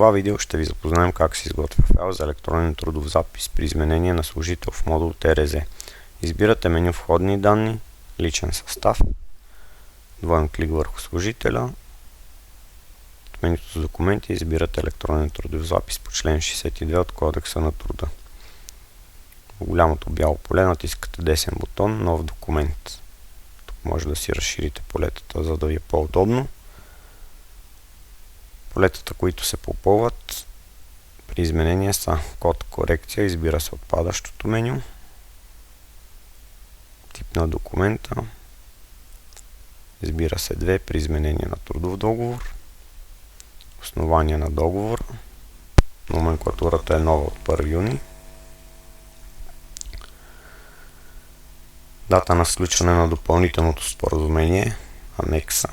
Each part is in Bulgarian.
това видео ще ви запознаем как се изготвя файл за електронен трудов запис при изменение на служител в модул ТРЗ. Избирате меню Входни данни, Личен състав, двоен клик върху служителя. В менюто за документи избирате електронен трудов запис по член 62 от Кодекса на труда. В голямото бяло поле натискате десен бутон Нов документ. Тук може да си разширите полетата, за да ви е по-удобно. Полетата, които се попълват при изменение са код корекция, избира се отпадащото меню, тип на документа, избира се 2 при изменение на трудов договор, основание на договора, номенклатурата е нова от 1 юни, дата на сключване на допълнителното споразумение, анекса,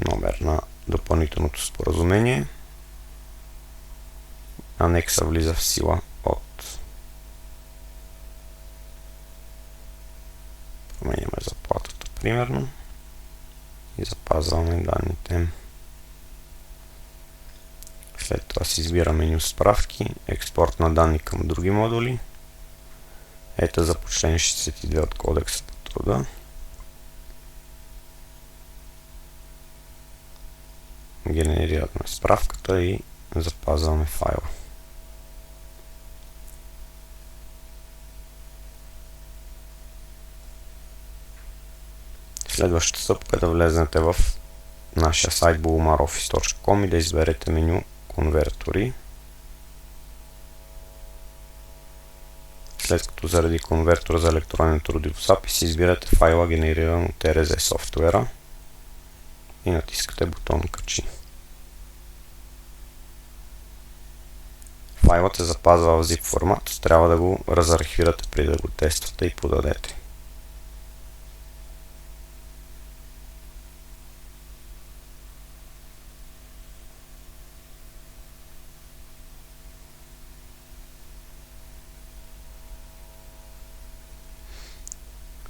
номер на допълнителното споразумение. Анекса влиза в сила от променяме заплатата, примерно, и запазваме данните. След това си избира меню справки, експорт на данни към други модули. Ето за по член 62 от Кодекса на труда. Генерираме справката и запазваме файла. Следващата стъпка е да влезнете в нашия сайт bulumaroffice.com и да изберете меню Конвертори. След като заради конвертора за електронен трудов запис, избирате файла, генериран от ТРЗ софтуера и натискате бутон Качи. Файлът се запазва в zip формат, трябва да го разархивирате преди да го тествате и подадете.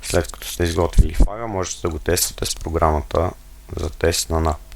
След като сте изготвили файла, можете да го тествате с програмата за тест на NAP.